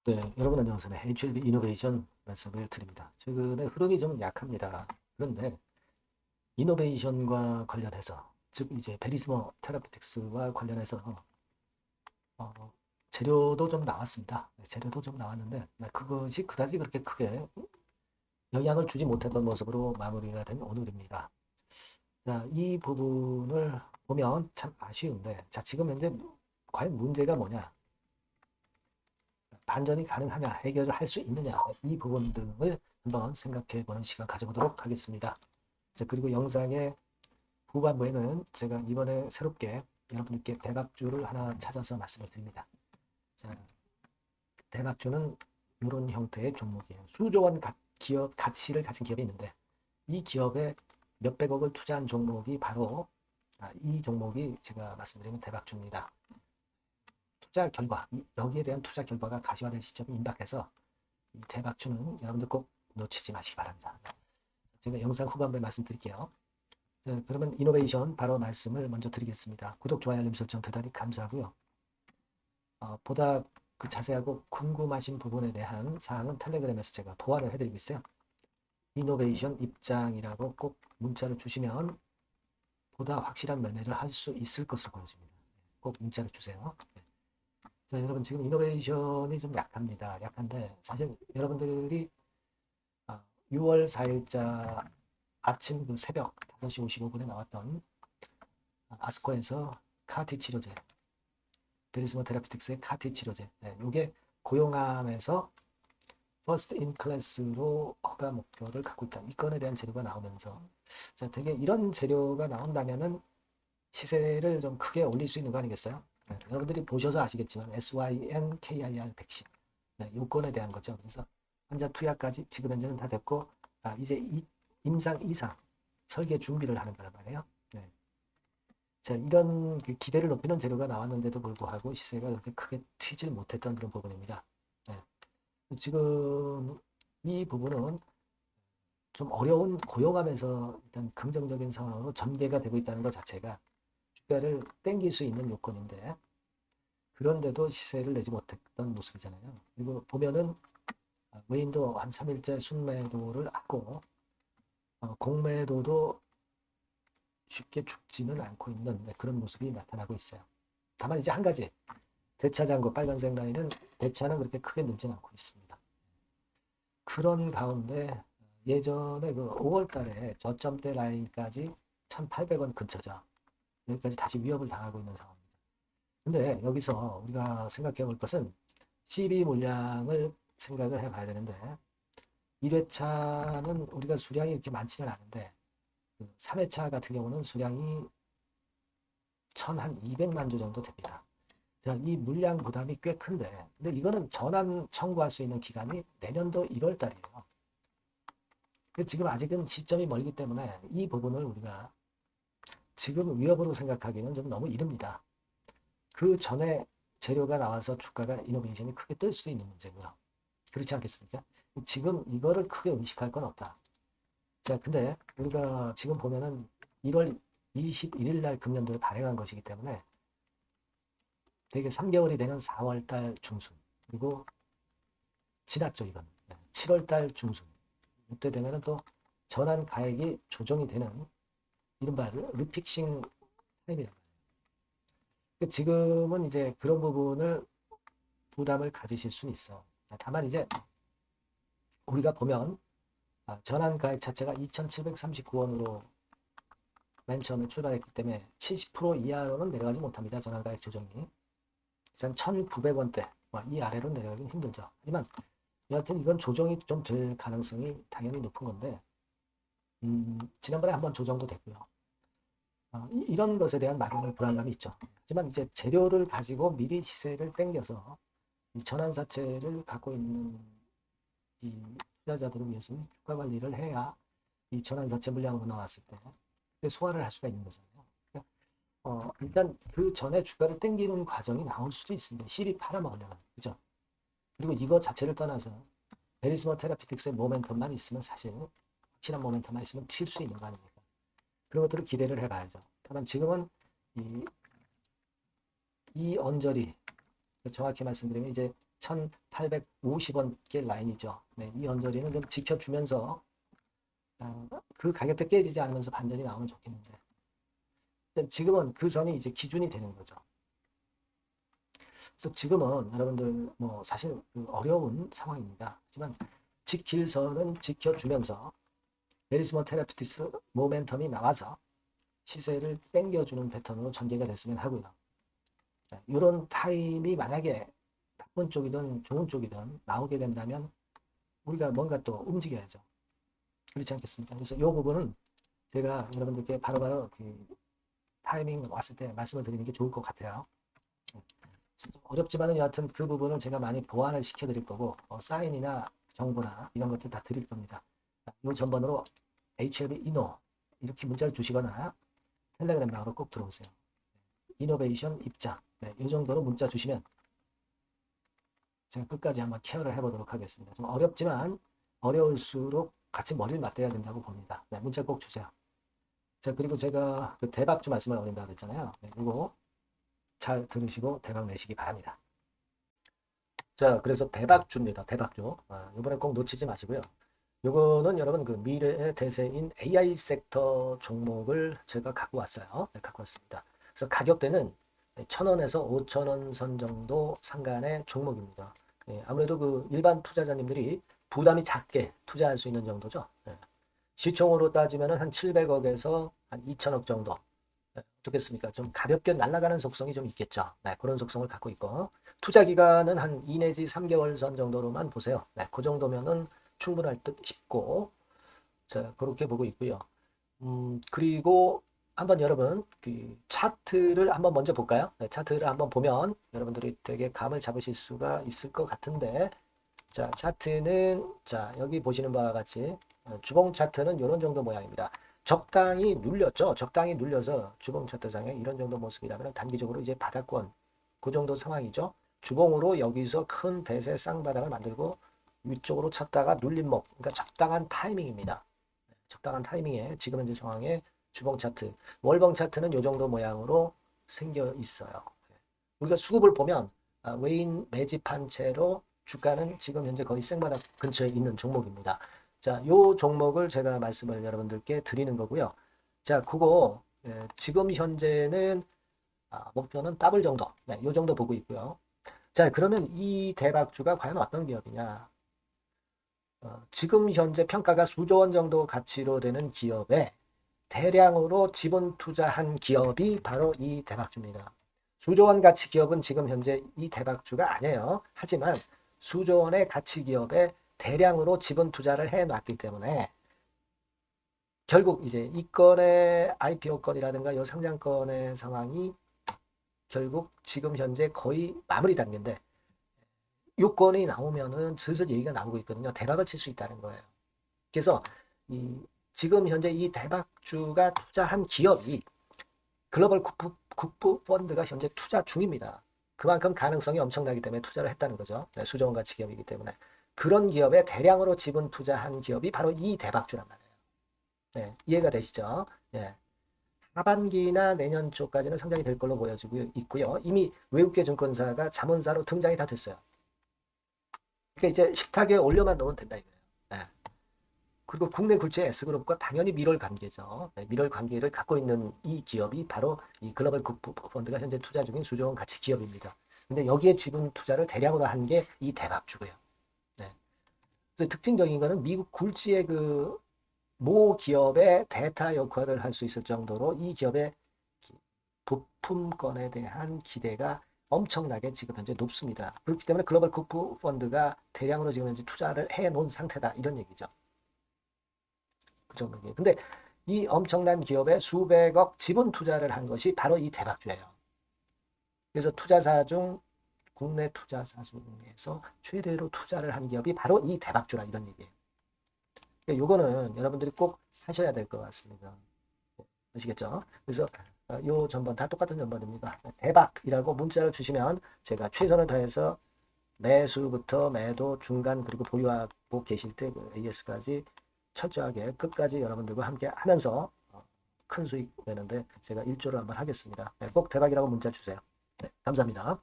네, 여러분 안녕하세요. HLB 이노베이션 말씀을 드립니다. 최근에 흐름이 좀 약합니다. 그런데 이노베이션과 관련해서, 즉 이제 베리스모 테라피틱스와 관련해서 어, 재료도 좀 나왔습니다. 네, 재료도 좀 나왔는데 그것이 그다지 그렇게 크게 영향을 주지 못했던 모습으로 마무리가 된 오늘입니다. 자, 이 부분을 보면 참 아쉬운데, 자, 지금 현재 과연 문제가 뭐냐? 반전이 가능하냐, 해결을 할 수 있느냐, 이 부분 등을 한번 생각해 보는 시간 가져보도록 하겠습니다. 자, 그리고 영상의 후반부에는 제가 이번에 새롭게 여러분께 대박주를 하나 찾아서 말씀을 드립니다. 자, 대박주는 이런 형태의 종목이에요. 수조 원 기업 가치를 가진 기업이 있는데 이 기업에 몇백억을 투자한 종목이 바로 이 종목이 제가 말씀드리는 대박주입니다. 투자 결과, 여기에 대한 투자 결과가 가시화될 시점이 임박해서 이 대박주는 여러분들 꼭 놓치지 마시기 바랍니다. 제가 영상 후반부에 말씀드릴게요. 네, 그러면 이노베이션 바로 말씀을 먼저 드리겠습니다. 구독, 좋아요, 알림 설정 대단히 감사하고요. 보다 그 자세하고 궁금하신 부분에 대한 사항은 텔레그램에서 제가 보완을 해드리고 있어요. 이노베이션 입장이라고 꼭 문자를 주시면 보다 확실한 매매를 할 수 있을 것으로 보여집니다. 꼭 문자를 주세요. 네. 자, 여러분 지금 이노베이션이 좀 약합니다. 약한데 사실 여러분들이 6월 4일자 아침 그 새벽 5시 55분에 나왔던 아스코에서 카티 치료제, 베리스모 테라피틱스의 카티 치료제, 네, 이게 고용암에서 퍼스트 인 클래스로 허가 목표를 갖고 있다. 이 건에 대한 재료가 나오면서 자, 되게 이런 재료가 나온다면은 시세를 좀 크게 올릴 수 있는 거 아니겠어요? 네, 여러분들이 보셔서 아시겠지만 SYNKIR 백신, 네, 요건에 대한 거죠. 그래서 환자 투약까지 지금 현재는 다 됐고 이제 임상 이상 설계 준비를 하는 거란 말이에요. 네. 자, 이런 그 기대를 높이는 재료가 나왔는데도 불구하고 시세가 그렇게 크게 튀질 못했던 그런 부분입니다. 네. 지금 이 부분은 좀 어려운 고용하면서 일단 긍정적인 상황으로 전개가 되고 있다는 것 자체가 주가를 땡길 수 있는 요건인데 그런데도 시세를 내지 못했던 모습이잖아요. 그리고 보면은 외인도 한 3일째 순매도를 하고 공매도도 쉽게 죽지는 않고 있는 그런 모습이 나타나고 있어요. 다만 이제 한 가지 대차장고 빨간색 라인은 대차는 그렇게 크게 늘진 않고 있습니다. 그런 가운데 예전에 그 5월 달에 저점대 라인까지 1,800원 근처죠. 여기까지 다시 위협을 당하고 있는 상황입니다. 근데 여기서 우리가 생각해 볼 것은 CB 물량을 생각을 해 봐야 되는데 1회차는 우리가 수량이 이렇게 많지는 않은데 3회차 같은 경우는 수량이 1,200만 주 정도 됩니다. 자, 이 물량 부담이 꽤 큰데 근데 이거는 전환 청구할 수 있는 기간이 내년도 1월 달이에요. 지금 아직은 시점이 멀기 때문에 이 부분을 우리가 지금 위협으로 생각하기는 좀 너무 이릅니다. 그 전에 재료가 나와서 주가가 이노베이션이 크게 뜰 수도 있는 문제고요. 그렇지 않겠습니까? 지금 이거를 크게 의식할 건 없다. 자, 근데 우리가 지금 보면은 1월 21일 날 금년도에 발행한 것이기 때문에 되게 3개월이 되는 4월 달 중순 그리고 지났죠 이건 7월 달 중순 이때 되면은 또 전환 가액이 조정이 되는 이른바 리픽싱 타임이란 말이에요. 지금은 이제 그런 부분을 부담을 가지실 수는 있어. 다만 이제 우리가 보면 전환 가액 자체가 2,739원으로 맨 처음에 출발했기 때문에 70% 이하로는 내려가지 못합니다. 전환 가액 조정이. 일단 1,900원대 이 아래로 내려가기는 힘들죠. 하지만 여하튼 이건 조정이 좀 될 가능성이 당연히 높은 건데 지난번에 한번 조정도 됐고요. 이런 것에 대한 막연한 불안감이 있죠. 하지만 이제 재료를 가지고 미리 시세를 땡겨서 이 전환사채를 갖고 있는 이 투자자들을 위해서는 주가 관리를 해야 이 전환사채 물량으로 나왔을 때 소화를 할 수가 있는 거잖아요. 그러니까 일단 그 전에 주가를 땡기는 과정이 나올 수도 있습니다. 실이 팔아먹으려면. 그죠? 그리고 이거 자체를 떠나서 베리스모 테라피틱스의 모멘텀만 있으면 사실 확실한 모멘텀만 있으면 튈 수 있는 거 아닙니까? 그런 것들을 기대를 해봐야죠. 다만 지금은 이 언저리 정확히 말씀드리면 이제 1850원께 라인이죠. 네, 이 언저리는 좀 지켜주면서 그 가격대 깨지지 않으면서 반전이 나오면 좋겠는데 지금은 그 선이 이제 기준이 되는 거죠. 그래서 지금은 여러분들 뭐 사실 어려운 상황입니다. 하지만 지킬 선은 지켜주면서 베리스모 테라피티스 모멘텀이 나와서 시세를 땡겨주는 패턴으로 전개가 됐으면 하고요. 이런 타임이 만약에 나쁜 쪽이든 좋은 쪽이든 나오게 된다면 우리가 뭔가 또 움직여야죠. 그렇지 않겠습니까? 그래서 이 부분은 제가 여러분들께 바로바로 그 타이밍 왔을 때 말씀을 드리는 게 좋을 것 같아요. 어렵지만은 여하튼 그 부분을 제가 많이 보완을 시켜 드릴 거고 사인이나 정보나 이런 것들 다 드릴 겁니다. 이 전번으로 HLB 이노 이렇게 문자를 주시거나 텔레그램 방으로 꼭 들어오세요. 이노베이션 입장 이 정도로 문자 주시면 제가 끝까지 한번 케어를 해보도록 하겠습니다. 좀 어렵지만 어려울수록 같이 머리를 맞대야 된다고 봅니다. 문자 꼭 주세요. 자, 그리고 제가 그 대박주 말씀을 드린다고 했잖아요. 이거 잘 들으시고 대박 내시기 바랍니다. 자, 그래서 대박주입니다. 대박주. 이번에 꼭 놓치지 마시고요. 요거는 여러분 그 미래의 대세인 AI 섹터 종목을 제가 갖고 왔어요. 네, 갖고 왔습니다. 그래서 가격대는 1,000원에서 5,000원 선 정도 상간의 종목입니다. 네, 아무래도 그 일반 투자자님들이 부담이 작게 투자할 수 있는 정도죠. 네. 시총으로 따지면 한 700억에서 한 2,000억 정도. 네, 어떻겠습니까? 좀 가볍게 날아가는 속성이 좀 있겠죠. 네, 그런 속성을 갖고 있고 투자 기간은 한 2 내지 3개월 선 정도로만 보세요. 네, 그 정도면은 충분할 듯 싶고 자 그렇게 보고 있고요. 그리고 한번 여러분 그 차트를 한번 먼저 볼까요? 네, 차트를 한번 보면 여러분들이 되게 감을 잡으실 수가 있을 것 같은데 자 차트는 자 여기 보시는 바와 같이 주봉 차트는 이런 정도 모양입니다. 적당히 눌렸죠. 적당히 눌려서 주봉 차트상에 이런 정도 모습이라면 단기적으로 이제 바닥권 그 정도 상황이죠. 주봉으로 여기서 큰 대세 쌍바닥을 만들고 위쪽으로 쳤다가 눌림목 그러니까 적당한 타이밍입니다. 적당한 타이밍에 지금 현재 상황에 주봉 차트 월봉 차트는 이 정도 모양으로 생겨 있어요. 우리가 수급을 보면 외인 매집한 채로 주가는 지금 현재 거의 생바닥 근처에 있는 종목입니다. 자, 요 종목을 제가 말씀을 여러분들께 드리는 거고요. 자, 그거 지금 현재는 목표는 더블 정도, 네, 요 정도 보고 있고요. 자, 그러면 이 대박주가 과연 어떤 기업이냐? 지금 현재 평가가 수조 원 정도 가치로 되는 기업에 대량으로 지분 투자한 기업이 바로 이 대박주입니다. 수조 원 가치 기업은 지금 현재 이 대박주가 아니에요. 하지만 수조 원의 가치 기업에 대량으로 지분 투자를 해놨기 때문에 결국 이제 이 건의 IPO 건이라든가 이 상장건의 상황이 결국 지금 현재 거의 마무리 단계인데 요건이 나오면은 슬슬 얘기가 나오고 있거든요. 대박을 칠 수 있다는 거예요. 그래서 지금 현재 이 대박주가 투자한 기업이 글로벌 국부 펀드가 현재 투자 중입니다. 그만큼 가능성이 엄청나기 때문에 투자를 했다는 거죠. 네, 수조원 가치 기업이기 때문에. 그런 기업에 대량으로 지분 투자한 기업이 바로 이 대박주란 말이에요. 네, 이해가 되시죠? 네. 하반기나 내년 초까지는 상장이 될 걸로 보여지고 있고요. 이미 외국계 증권사가 자문사로 등장이 다 됐어요. 그러니까 이제 식탁에 올려만 놓으면 된다 이거예요. 네. 그리고 국내 굴지의 S그룹과 당연히 밀월 관계죠. 네, 밀월 관계를 갖고 있는 이 기업이 바로 이 글로벌 국부 펀드가 현재 투자 중인 수조원 가치 기업입니다. 근데 여기에 지분 투자를 대량으로 한 게 이 대박주고요. 네. 그래서 특징적인 거는 미국 굴지의 그 모 기업의 대타 역할을 할 수 있을 정도로 이 기업의 부품권에 대한 기대가 엄청나게 지금 현재 높습니다. 그렇기 때문에 글로벌 국부 펀드가 대량으로 지금 현재 투자를 해 놓은 상태다 이런 얘기죠. 그 정도. 근데 이 엄청난 기업에 수백억 지분 투자를 한 것이 바로 이 대박주예요. 그래서 투자사 중 국내 투자사 중에서 최대로 투자를 한 기업이 바로 이 대박주라 이런 얘기예요. 요거는 여러분들이 꼭 하셔야 될 것 같습니다. 아시겠죠? 그래서 요 전번 다 똑같은 전번입니다. 대박이라고 문자를 주시면 제가 최선을 다해서 매수부터 매도 중간 그리고 보유하고 계실 때 그 AS까지 철저하게 끝까지 여러분들과 함께 하면서 큰 수익 내는데 제가 일조를 한번 하겠습니다. 꼭 대박이라고 문자 주세요. 네, 감사합니다.